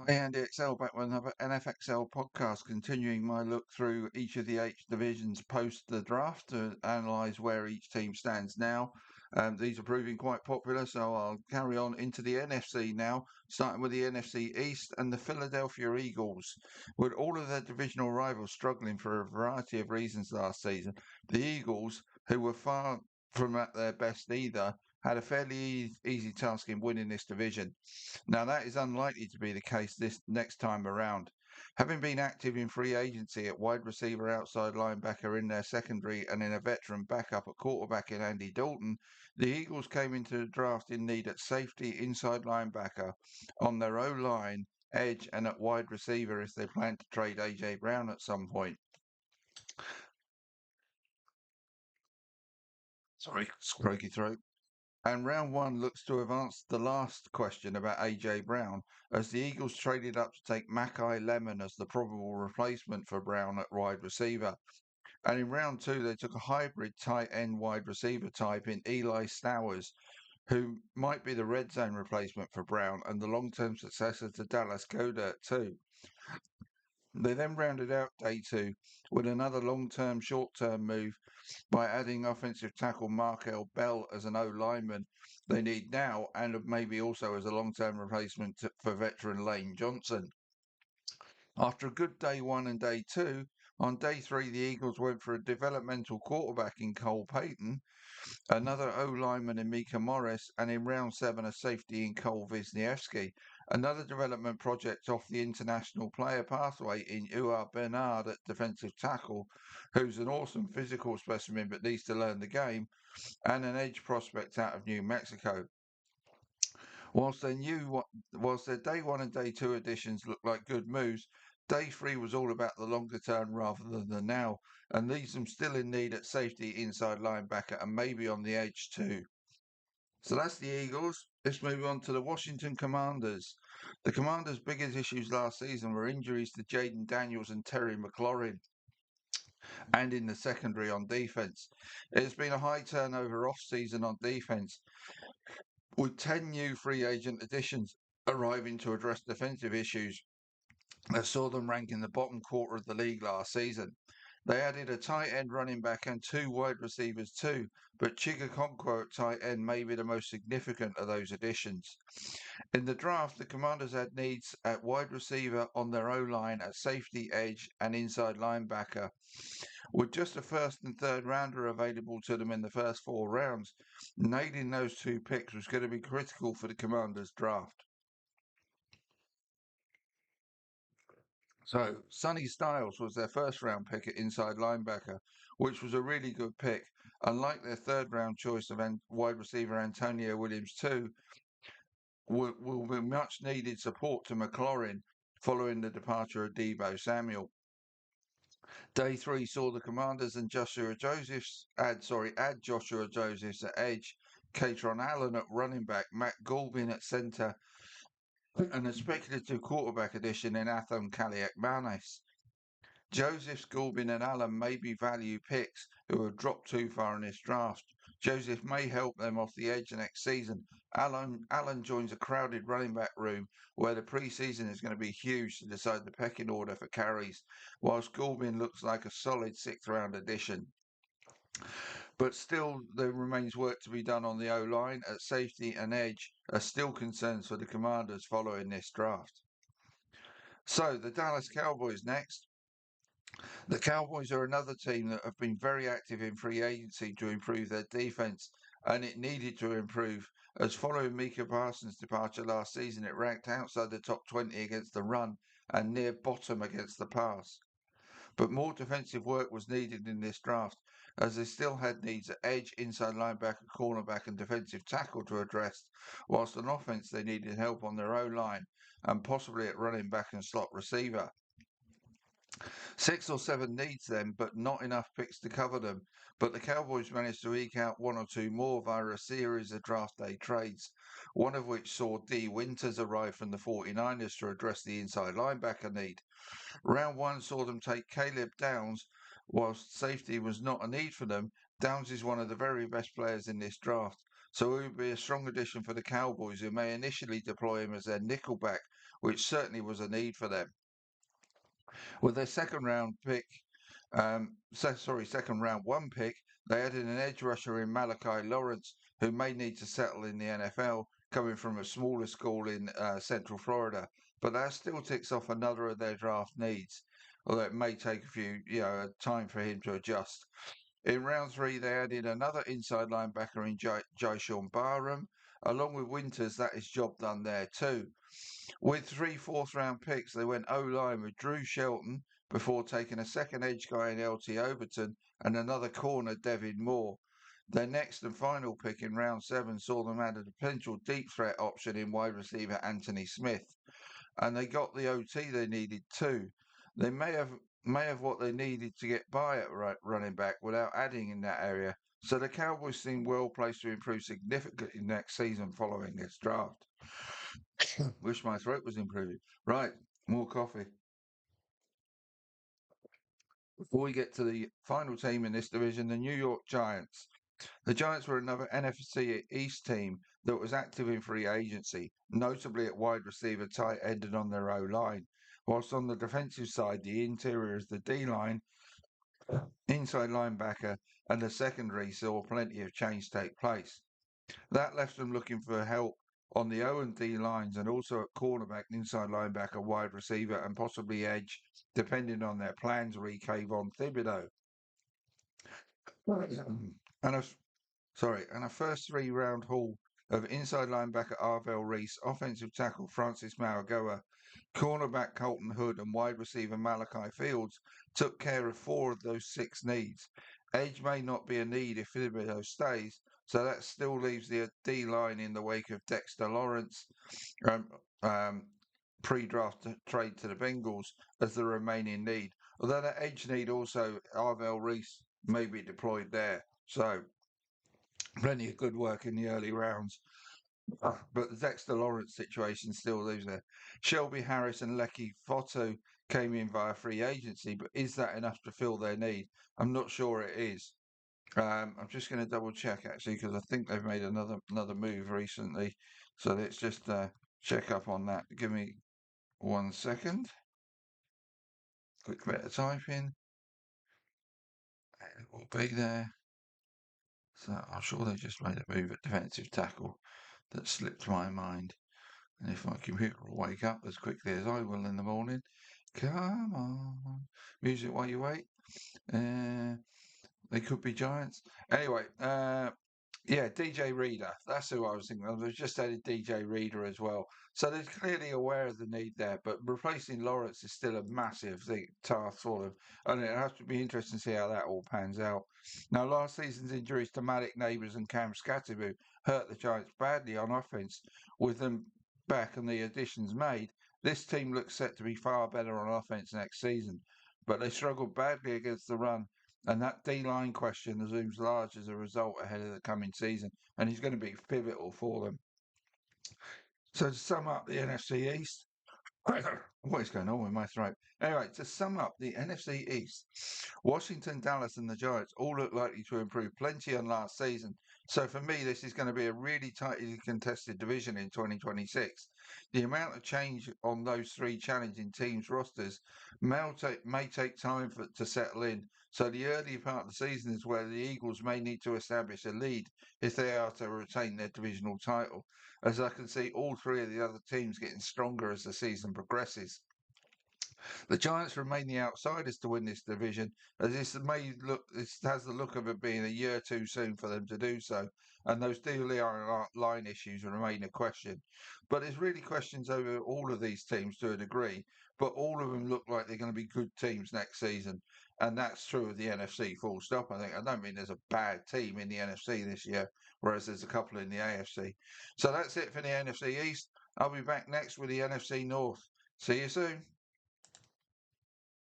Hi, Andy XL back with another NFXL podcast, continuing my look through each of the eight divisions post the draft to analyse where each team stands now. These are proving quite popular, so I'll carry on into the NFC now, starting with the NFC East and the Philadelphia Eagles. With all of their divisional rivals struggling for a variety of reasons last season, the Eagles, who were far from at their best either, had a fairly easy task in winning this division. Now, that is unlikely to be the case this next time around. Having been active in free agency at wide receiver, outside linebacker in their secondary, and in a veteran backup at quarterback in Andy Dalton, the Eagles came into the draft in need at safety, inside linebacker, on their O line, edge, and at wide receiver if they plan to trade AJ Brown at some point. Sorry, croaky throat. And round one looks to have answered the last question about AJ Brown, as the Eagles traded up to take Mackay Lemon as the probable replacement for Brown at wide receiver. And in round two, they took a hybrid tight end wide receiver type in Eli Stowers, who might be the red zone replacement for Brown and the long term successor to Dallas Goedert, too. They then rounded out day two with another long term, short term move by adding offensive tackle Markel Bell as an O lineman they need now, and maybe also as a long term replacement for veteran Lane Johnson. After a good day one and day two, on day three, the Eagles went for a developmental quarterback in Cole Payton, another O lineman in Mika Morris, and in round seven, a safety in Cole Wisniewski. Another development project off the international player pathway in Uar Bernard at defensive tackle, who's an awesome physical specimen but needs to learn the game, and an edge prospect out of New Mexico. Whilst their day one and day two additions look like good moves, day three was all about the longer term rather than the now, and leaves them still in need at safety, inside linebacker, and maybe on the edge too. So that's the Eagles. Let's move on to the Washington Commanders. The Commanders' biggest issues last season were injuries to Jaden Daniels and Terry McLaurin, and in the secondary on defense. It's been a high turnover off season on defense, with 10 new free agent additions arriving to address defensive issues that saw them rank in the bottom quarter of the league last season. They added a tight end running back and two wide receivers too, but Chigakonkwo at tight end may be the most significant of those additions. In the draft, the Commanders had needs at wide receiver, on their O line, at safety, edge, and inside linebacker. With just a first and third rounder available to them in the first four rounds, nailing those two picks was going to be critical for the Commanders' draft. So, Sonny Styles was their first round pick at inside linebacker, which was a really good pick. Unlike their third round choice of wide receiver Antonio Williams, too, will be much needed support to McLaurin following the departure of Debo Samuel. Day three saw the Commanders and add Joshua Josephs at edge, Catron Allen at running back, Matt Gulbin at centre, and a speculative quarterback addition in Atham Kaliakmanis. Joseph, Gulbin, and Allen may be value picks who have dropped too far in this draft. Joseph may help them off the edge next season. Allen joins a crowded running back room where the preseason is going to be huge to decide the pecking order for carries, whilst Gulbin looks like a solid sixth round addition. But still, there remains work to be done on the O line. At safety and edge are still concerns for the Commanders following this draft. So, the Dallas Cowboys next. The Cowboys are another team that have been very active in free agency to improve their defense, and it needed to improve, as following Micah Parsons' departure last season, it ranked outside the top 20 against the run and near bottom against the pass. But more defensive work was needed in this draft, as they still had needs at edge, inside linebacker, cornerback, and defensive tackle to address, whilst on offense they needed help on their O line and possibly at running back and slot receiver. 6 or 7 needs them, but not enough picks to cover them. But the Cowboys managed to eke out one or two more via a series of draft day trades, one of which saw D. Winters arrive from the 49ers to address the inside linebacker need. Round one saw them take Caleb Downs, whilst safety was not a need for them. Downs is one of the very best players in this draft, so it would be a strong addition for the Cowboys, who may initially deploy him as their nickelback which certainly was a need for them. With their second round pick, second round one pick, they added an edge rusher in Malachi Lawrence, who may need to settle in the NFL, coming from a smaller school in Central Florida. But that still ticks off another of their draft needs, although it may take a few, time for him to adjust. In round three, they added another inside linebacker in Jyshawn Barham. Along with Winters, that is job done there too. With 3 fourth-round picks, they went O-line with Drew Shelton before taking a second edge guy in LT Overton and another corner, Devin Moore. Their next and final pick in round 7 saw them add a potential deep threat option in wide receiver Anthony Smith. And they got the OT they needed too. They may have what they needed to get by at running back without adding in that area. So the Cowboys seem well placed to improve significantly next season following this draft. Wish my throat was improving. Right, more coffee. Before we get to the final team in this division, the New York Giants. The Giants were another NFC East team that was active in free agency, notably at wide receiver, tight end, and on their O line. Whilst on the defensive side, the interior is the D line, inside linebacker, and the secondary saw plenty of change take place. That left them looking for help on the O and D lines and also at cornerback, inside linebacker, wide receiver, and possibly edge, depending on their plans, Kayvon Thibodeau. And a first 3-round haul of inside linebacker Arvell Reese, offensive tackle Francis Maragoa, cornerback Colton Hood, and wide receiver Malachi Fields took care of 4 of those 6 needs. Edge may not be a need if Thibodeau stays, so that still leaves the D line in the wake of Dexter Lawrence, pre-draft trade to the Bengals, as the remaining need. Although that edge need also, Arvell Reese may be deployed there. So plenty of good work in the early rounds. But the Dexter Lawrence situation still leaves there. Shelby Harris and Lecky Foto came in via free agency, but is that enough to fill their need? I'm not sure it is. I'm just going to double check actually because I think they've made another move recently. So let's just check up on that. Give me 1 second. Quick bit of typing. It will be there. So I'm sure they just made a move at defensive tackle that slipped my mind. And if my computer will wake up as quickly as I will in the morning, come on, music while you wait. They could be Giants. Anyway, yeah, DJ Reader. That's who I was thinking of. They've just added DJ Reader as well. So they're clearly aware of the need there, but replacing Lawrence is still a massive task for them. And it has to be interesting to see how that all pans out. Now, last season's injuries to Malik Neighbours and Cam Scatterby hurt the Giants badly on offense. With them back and the additions made, this team looks set to be far better on offense next season. But they struggled badly against the run, and that D-line question looms large as a result ahead of the coming season, and he's going to be pivotal for them. So to sum up the NFC East, what is going on with my throat? Anyway, to sum up the NFC East, Washington, Dallas, and the Giants all look likely to improve plenty on last season. So for me, this is going to be a really tightly contested division in 2026. The amount of change on those 3 challenging teams' rosters may take time to settle in. So the early part of the season is where the Eagles may need to establish a lead if they are to retain their divisional title, as I can see all 3 of the other teams getting stronger as the season progresses. The Giants remain the outsiders to win this division, as this has the look of it being a year too soon for them to do so, and those line issues remain a question. But there's really questions over all of these teams to a degree, but all of them look like they're going to be good teams next season, and that's true of the NFC. Full stop. I don't mean there's a bad team in the NFC this year, whereas there's a couple in the AFC. So that's it for the NFC East. I'll be back next with the NFC North. See you soon.